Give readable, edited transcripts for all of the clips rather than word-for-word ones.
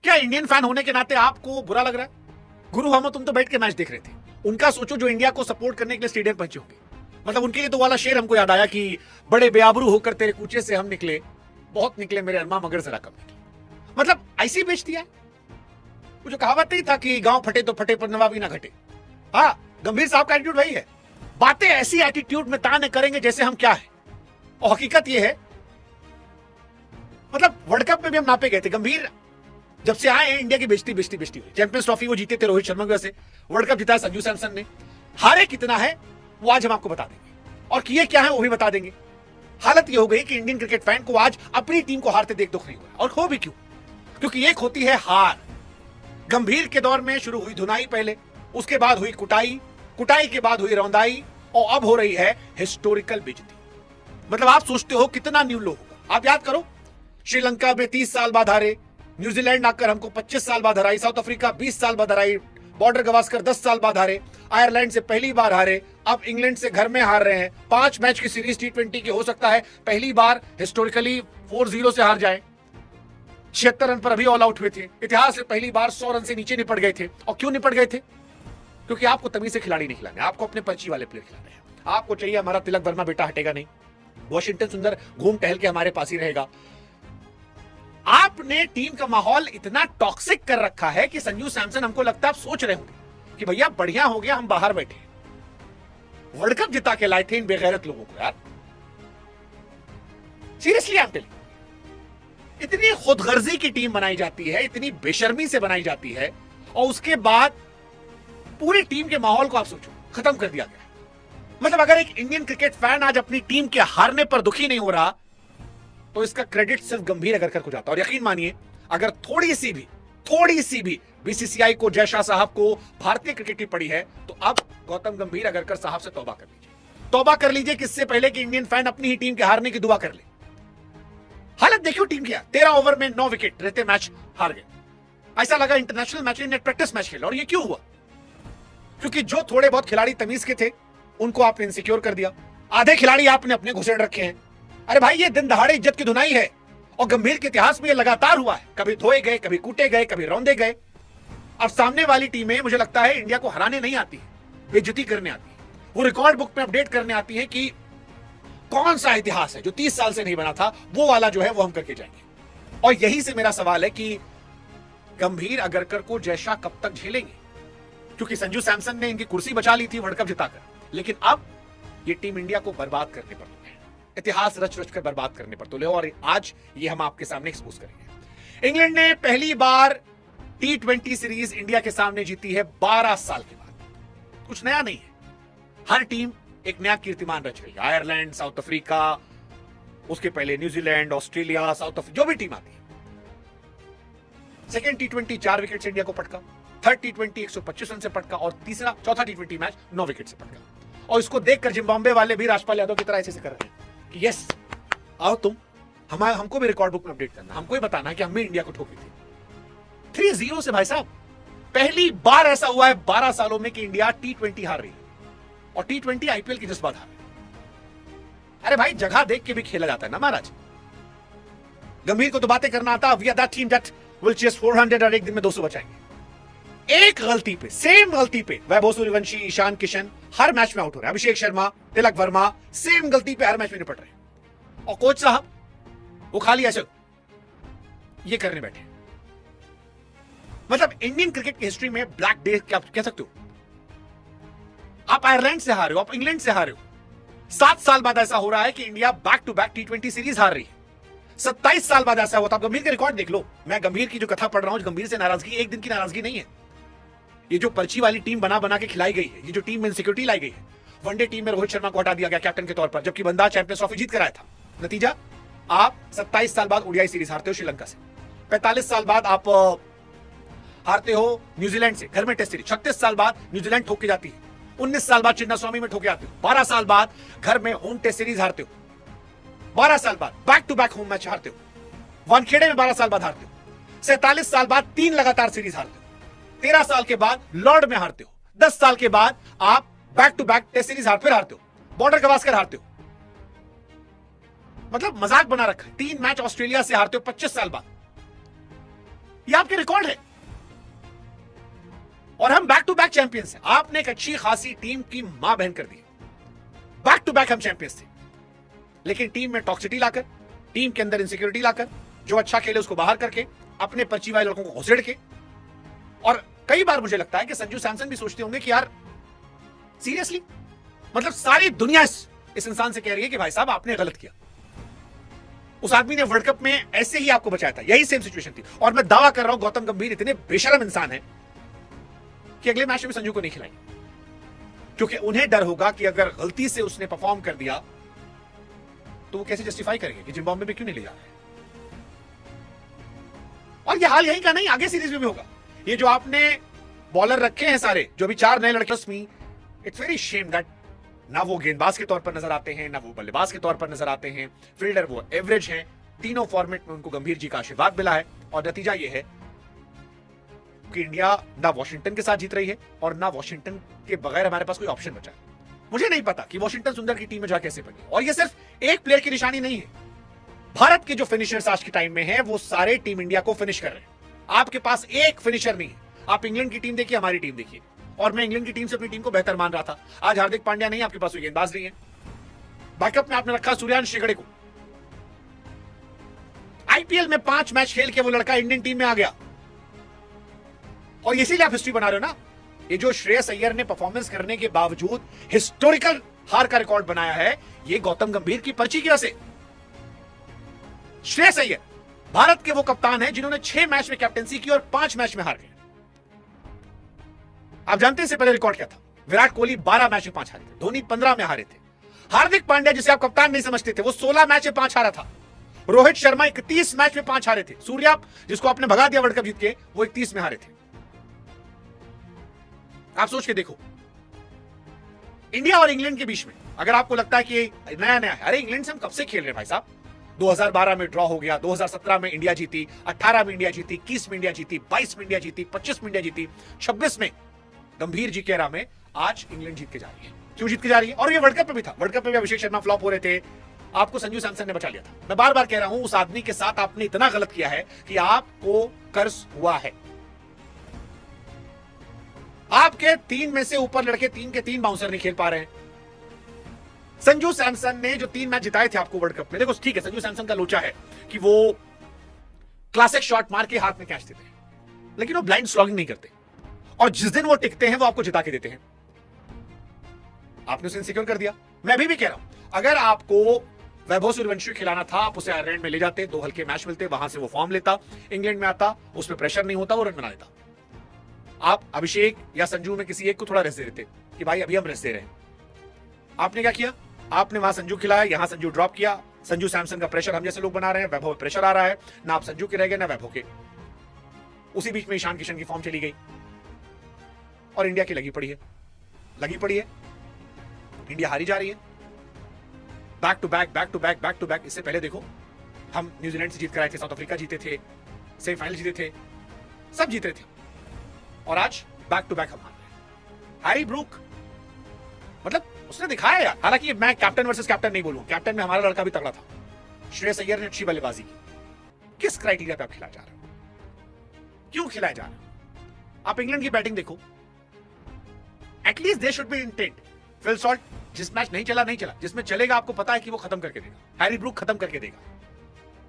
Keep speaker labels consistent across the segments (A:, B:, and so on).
A: क्या Indian fan होने के नाते आपको बुरा लग रहा है? गुरु हम तुम तो बैठ के मैच देख रहे थे, उनका सोचो जो इंडिया को सपोर्ट करने के लिए स्टेडियम पहुंचे होंगे। मतलब उनके लिए तो वाला शेर हमको याद आया कि बड़े बेआबरू होकर तेरे कूचे से हम निकले, बहुत निकले मेरे अरमा मगर जरा कम निकले। मतलब ऐसी बेच दिया। वो जो कहावत नहीं था कि गांव फटे तो फटे पर नवाबी ना घटे। हाँ, गंभीर साहब का एटीट्यूड वही है। बातें ऐसी एटीट्यूड में ताने करेंगे जैसे हम क्या है, और हकीकत यह है मतलब वर्ल्ड कप में भी हम नापे गए थे। गंभीर जब से आए हैं इंडिया की बेइज्जती बेइज्जती बेइज्जती हुई। चैंपियंस ट्रॉफी वो जीते थे रोहित शर्मा की वजह से, वर्ल्ड कप जीता है संजू सैमसन ने। हारे कितना है वो आज हम आपको बता देंगे, और किए क्या है वो भी बता देंगे। हालत ये हो गई कि इंडियन क्रिकेट फैन को आज अपनी टीम को हारते देख दुख नहीं हुआ, और हो भी क्यों? क्योंकि एक होती है हार। गंभीर के दौर में शुरू हुई धुनाई पहले, उसके बाद हुई कुटाई, कुटाई के बाद हुई रौंदाई, और अब हो रही है हिस्टोरिकल बेइज्जती। मतलब आप सोचते हो कितना न्यू लो होगा। आप याद करो, श्रीलंका में 30 साल बाद हारे, न्यूजीलैंड आकर हमको 25 साल बाद हराई, साउथ अफ्रीका 20 साल बाद हराई, बॉर्डर गवास्कर 10 साल बाद हारे, आयरलैंड से पहली बार हारे, अब इंग्लैंड से घर में हार रहे हैं। 5 मैच की सीरीज T20 की, हो सकता है पहली बार हिस्टोरिकली 4-0 से हार जाए। 76 रन पर अभी ऑल आउट हुए थे। इतिहास में पहली बार 100 रन से नीचे निपट गए थे। और क्यों निपट गए थे? क्योंकि आपको तमीज से खिलाड़ी नहीं खिलाने, आपको अपने पर्ची वाले प्लेयर खिलाने हैं। आपको चाहिए हमारा तिलक वर्मा बेटा हटेगा नहीं, वॉशिंगटन सुंदर घूम टहल के हमारे पास ही रहेगा। आपने टीम का माहौल इतना टॉक्सिक कर रखा है कि संजू सैमसन, हमको लगता है आप सोच रहे होंगे कि भैया बढ़िया हो गया हम बाहर बैठे, वर्ल्ड कप जिता के लाए थे इन बेगैरत लोगों को। यार सीरियसली आई एम टेलिंग, इतनी खुदगर्जी की टीम बनाई जाती है, इतनी बेशर्मी से बनाई जाती है, और उसके बाद पूरी टीम के माहौल को आप सोचो खत्म कर दिया गया। मतलब अगर एक इंडियन क्रिकेट फैन आज अपनी टीम के हारने पर दुखी नहीं हो रहा, तो इसका क्रेडिट सिर्फ गंभीर अगरकर को जाता है। और यकीन मानिए, अगर थोड़ी सी भी बीसीसीआई को, जयशाह साहब को भारतीय क्रिकेट की पड़ी है, तो अब गौतम गंभीर अगरकर साहब से तौबा कर लीजिए। तौबा कर लीजिए किससे पहले कि इंडियन फैन अपनी ही टीम के हारने की दुआ कर ले। हालत देखियो टीम की, 13 ओवर में 9 विकेट रहते मैच हार गए। ऐसा लगा इंटरनेशनल मैच ने प्रैक्टिस मैच खेला। और ये क्यों हुआ? क्योंकि जो थोड़े बहुत खिलाड़ी तमीज के थे उनको आपने इनसिक्योर कर दिया, आधे खिलाड़ी आपने अपने घुसेड़ रखे हैं। अरे भाई, ये दिन दहाड़े इज्जत की धुनाई है, और गंभीर के इतिहास में ये लगातार हुआ है। कभी धोए गए, कभी कूटे गए, कभी रौंदे गए। अब सामने वाली टीमें, मुझे लगता है, इंडिया को हराने नहीं आती है, बेइज्जती करने आती है। वो रिकॉर्ड बुक में अपडेट करने आती है कि कौन सा इतिहास है जो 30 साल से नहीं बना था, वो वाला जो है वो हम करके जाएंगे। और यही से मेरा सवाल है कि गंभीर अगरकर को जयशाह कब तक झेलेंगे? क्योंकि संजू सैमसन ने इनकी कुर्सी बचा ली थी वर्ल्ड कप जिताकर, लेकिन अब ये टीम इंडिया को बर्बाद करने पर तुले, इतिहास रच रच कर बर्बाद करने पर तुले, और आज ये हम आपके सामने एक्सपोज करेंगे। इंग्लैंड ने पहली बार T20 सीरीज इंडिया के सामने जीती है 12 साल के बाद। कुछ नया नहीं है, हर टीम एक नया कीर्तिमान रच रही है। आयरलैंड, साउथ अफ्रीका, उसके पहले न्यूजीलैंड, ऑस्ट्रेलिया, साउथ अफ्रीका, जो भी टीम आती है। सेकेंड T20 4 विकेट से इंडिया को पटका, थर्ड T20 125 रन से पटका, और चौथा T20 मैच 9 विकेट से पटका। और इसको देखकर जिम्बाब्वे वाले भी राजपाल यादव की तरह ऐसे कर रहे हैं कि यस, आओ तुम, हमको भी रिकॉर्ड बुक में अपडेट करना, हमको ही बताना कि हमने इंडिया को ठोकी थी 3-0 से। भाई साहब, पहली बार ऐसा हुआ है 12 सालों में कि इंडिया T20 हार रही है, और T20 आईपीएल की जज्बात हार रही है। अरे भाई, जगह देख के भी खेला जाता है ना महाराज। गंभीर को तो बातें करना आता, we are that team that will chase 400 और एक दिन में 200 बचाएंगे। एक गलती पे, सेम गलती पे वैभव सूर्यवंशी, ईशान किशन हर मैच में आउट हो रहे हैं, अभिषेक शर्मा, तिलक वर्मा सेम गलती पे हर मैच में निपट रहे हैं। और कोच साहब वो खाली ऐसे ये करने बैठे। मतलब इंडियन क्रिकेट की हिस्ट्री में ब्लैक डे क्या कह सकते हो? आप आयरलैंड से हारे हो, आप इंग्लैंड से हारे हो। 7 साल बाद ऐसा हो रहा है कि India back to back T20 series हार रही है। 27 साल बाद ऐसा होता। आप गंभीर के रिकॉर्ड देख लो। मैं गंभीर की जो कथा पढ़ रहा हूं, गंभीर से नाराजगी एक दिन की नाराजगी नहीं है। ये जो पर्ची वाली टीम बना बना के खिलाई गई है, ये जो टीम में सिक्योरिटी लाई गई है। वनडे टीम में रोहित शर्मा को हटा दिया गया कैप्टन के तौर पर, जबकि बंदा चैंपियंस ट्रॉफी जीत कर आया था। नतीजा, आप 27 साल बाद ओडीआई सीरीज हारते हो श्रीलंका से। 45 साल बाद आप हारते हो न्यूजीलैंड से घर में टेस्ट सीरीज। 36 साल बाद न्यूजीलैंड ठोक के जाती है। 19 साल बाद चिन्नास्वामी में ठोके आते हो। 12 साल बाद घर में होम टेस्ट सीरीज हारते हो। 12 साल बाद back to back home match हारते हो। वानखेड़े में 12 साल बाद हारते हो। 47 साल बाद 3 लगातार सीरीज हारते हो। 13 साल के बाद लॉर्ड में हारते हो। 10 साल के बाद आप back to back test series फिर हारते हो। बॉर्डर गवास्कर हारते हो। मतलब मजाक बना रखा है। 3 मैच ऑस्ट्रेलिया से हारते हो 25 साल बाद। ये आपके रिकॉर्ड है। और हम बैक टू बैक चैंपियंस हैं। आपने एक अच्छी खासी टीम की मां बहन कर दी। बैक टू बैक हम चैंपियंस थे, लेकिन टीम में टॉक्सिटी लाकर, टीम के अंदर इनसिक्योरिटी लाकर, जो अच्छा खेले उसको बाहर करके, अपने पर्ची वाले लड़कों को घुसेड़ के। और कई बार मुझे लगता है कि संजू सैमसन भी सोचते होंगे कि यार सीरियसली, मतलब सारी दुनिया इस इंसान से कह रही है कि भाई साहब आपने गलत किया। उस आदमी ने वर्ल्ड कप में ऐसे ही आपको बचाया था, यही सेम सिचुएशन थी। और मैं दावा कर रहा हूं गौतम गंभीर इतने बेशरम इंसान है कि अगले मैच में संजू को नहीं खिलाएंगे, क्योंकि उन्हें डर होगा कि अगर गलती से उसने परफॉर्म कर दिया तो वो कैसे जस्टिफाई करेंगे कि जिम्बाब्वे में क्यों नहीं ले जा रहे। और ये हाल यही का नहीं, आगे सीरीज में भी होगा। ये जो आपने बॉलर रखे हैं सारे, जो भी 4 नए लड़के, इट्स वेरी शेम दैट ना वो गेंदबाज के तौर पर नजर आते हैं, ना वो बल्लेबाज के तौर पर नजर आते हैं। फील्डर वो एवरेज हैं। तीनों फॉर्मेट में उनको गंभीर जी का आशीर्वाद मिला है। और नतीजा ये है कि इंडिया ना वॉशिंगटन के साथ जीत रही है और ना वॉशिंगटन के बगैर हमारे पास कोई ऑप्शन बचा है। मुझे नहीं पता कि वॉशिंगटन सुंदर की टीम में जा कैसे बनी। और ये सिर्फ एक प्लेयर की निशानी नहीं है। भारत के जो फिनिशर्स आज के टाइम में हैं वो सारे टीम इंडिया को फिनिश कर रहे हैं। आपके पास एक फिनिशर नहीं है। आप इंग्लैंड की टीम देखिए, हमारी टीम देखिए। और मैं इंग्लैंड की टीम से अपनी टीम को बेहतर मान रहा था। आज हार्दिक पांड्या नहीं, आपके पास कोई गेंदबाज नहीं है। बैकअप में आपने रखा सूर्यांश शिगड़े को। आईपीएल में 5 मैच खेल के वो लड़का इंडियन टीम में आ गया। और इसीलिए आप हिस्ट्री बना रहे हो ना। ये जो श्रेयस अय्यर ने परफॉर्मेंस करने के बावजूद हिस्टोरिकल हार का रिकॉर्ड बनाया है, ये गौतम गंभीर की पर्ची की वजह से। श्रेयस अय्यर भारत के वो कप्तान हैं जिन्होंने 6 मैच में कैप्टेंसी की और 5 मैच में हार गए। आप जानते हैं इससे पहले रिकॉर्ड क्या था? विराट कोहली 12 मैच में 5 हारे थे, धोनी 15 में हारे थे। हार्दिक पांड्या जिसे आप कप्तान नहीं समझते थे, वो 16 मैच में 5 हारा था। रोहित शर्मा 31 मैच में 5 हारे थे। सूर्या जिसको आपने भगा दिया वर्ल्ड कप जीत के, वो 31 में हारे थे। आप सोच के देखो, इंडिया और इंग्लैंड के बीच में अगर आपको लगता है कि नया नया है, अरे इंग्लैंड से हम कब से खेल रहे हैं भाई साहब। 2012 में ड्रॉ हो गया, 2017 में इंडिया जीती, 18 में इंडिया जीती, 21 में इंडिया जीती, 22 में इंडिया जीती, 25 में इंडिया जीती, 26 में गंभीर जी के एरा में आज इंग्लैंड जीत के जा रही है। क्यों जीत के जा रही है? और ये वर्ल्ड कप में भी था। वर्ल्ड कप में भी अभिषेक शर्मा फ्लॉप हो रहे थे, आपको संजू सैमसन ने बचा लिया था। मैं बार बार कह रहा हूं, उस आदमी के साथ आपने इतना गलत किया है कि आपको कर्ज हुआ है। आपके 3 में से ऊपर लड़के 3 के 3 बाउंसर नहीं खेल पा रहे हैं। संजू सैमसन ने जो 3 मैच जिताए थे आपको वर्ल्ड कप में, देखो ठीक है संजू सैमसन का लोचा है कि वो क्लासिक शॉट मार के हाथ में कैच देते हैं, लेकिन वो ब्लाइंड स्लॉगिंग नहीं करते। और जिस दिन वो टिकते हैं वो आपको जिता के देते हैं। आपने उसे इनसिक्योर कर दिया। मैं अभी भी कह रहा हूं, अगर आपको वैभव सूर्यवंशी खिलाना था, आप उसे आयरलैंड में ले जाते, 2 हल्के मैच मिलते, वहां से वो फॉर्म लेता, इंग्लैंड में आता, उस पर प्रेशर नहीं होता, वो रन बना लेता। आप अभिषेक या संजू में किसी एक को थोड़ा रेस्ट दे देते कि भाई अभी हम रेस्ट दे रहे हैं। आपने क्या किया? आपने वहां संजू खिलाया, यहां संजू ड्रॉप किया। संजू सैमसन का प्रेशर हम जैसे लोग बना रहे हैं, वैभव प्रेशर आ रहा है, ना आप संजू के रह गए ना वैभव के। उसी बीच में ईशान किशन की फॉर्म चली गई और इंडिया की लगी पड़ी है। इंडिया हारी जा रही है। Back to back back to back back to back. इससे पहले देखो, हम न्यूजीलैंड से जीत कर आए थे, साउथ अफ्रीका जीते थे, सेमीफाइनल जीते थे, सब जीते थे। और आज बैक टू बैक हम हार रहे हैं। हैरी ब्रूक मतलब उसने दिखाया यार। हालांकि मैं कैप्टन वर्सेस कैप्टन नहीं बोलूं, कैप्टन में हमारा लड़का भी तगड़ा था। श्रेयस अय्यर ने अच्छी बल्लेबाजी की। किस क्राइटेरिया पे आप खिलाया जा रहे हो? क्यों खिलाया जा रहा है? आप इंग्लैंड की बैटिंग देखो, at least they should be intent. Phil Salt जिस मैच नहीं चला, जिसमें चलेगा आपको पता है कि वो खत्म करके देगा। हैरी ब्रूक खत्म करके देगा,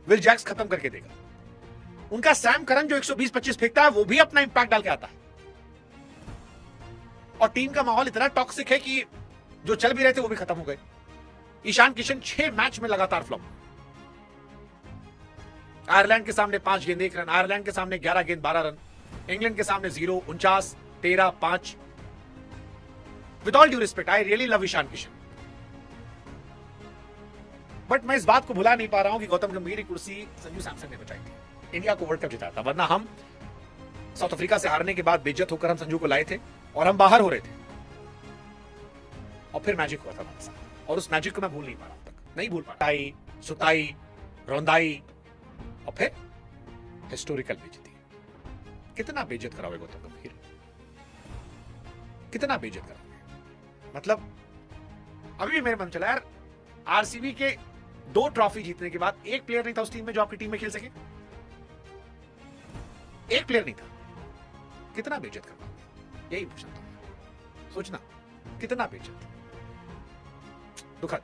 A: विल जैक्स खत्म करके देगा। उनका सैम करन जो 120-25 फेंकता है, वो भी अपना इंपैक्ट डाल के आता है। और टीम का माहौल इतना टॉक्सिक है कि जो चल भी रहे थे वो भी खत्म हो गए। ईशान किशन 6 मैच में लगातार फ्लॉप। आयरलैंड के सामने 5 गेंद 1 रन, आयरलैंड के सामने 11 गेंद 12 रन, इंग्लैंड के सामने 0, 49, 13, 5। With all due respect, I really love Ishan Kishan, but मैं इस बात को भुला नहीं पा रहा हूं कि गौतम गंभीर की कुर्सी संजू सैमसन ने बचाई थी, इंडिया को वर्ल्ड कप जिताया था। वरना हम साउथ अफ्रीका से हारने के बाद बेइज्जत होकर हम संजू को लाए थे और हम बाहर हो रहे थे। और फिर मैजिक हुआ था हमारे साथ, और उस मैजिक को मैं भूल नहीं पा रहा हूं तक, नहीं भूल पा रहा। सुताई, रौंदाई और फिर हिस्टोरिकल बेइज्जती। कितना बेइज्जत कराओगे गौतम गंभीर, कितना बेइज्जत कराओगे? मतलब अभी भी मेरे मन चला यार, आरसीबी के 2 ट्रॉफी जीतने के बाद एक प्लेयर नहीं था उस टीम में जो आपकी टीम में खेल सके। एक प्लेयर नहीं था, कितना बेइज्जत कर पाओगे? यही पूछना था, सोचना कितना बेइज्जत।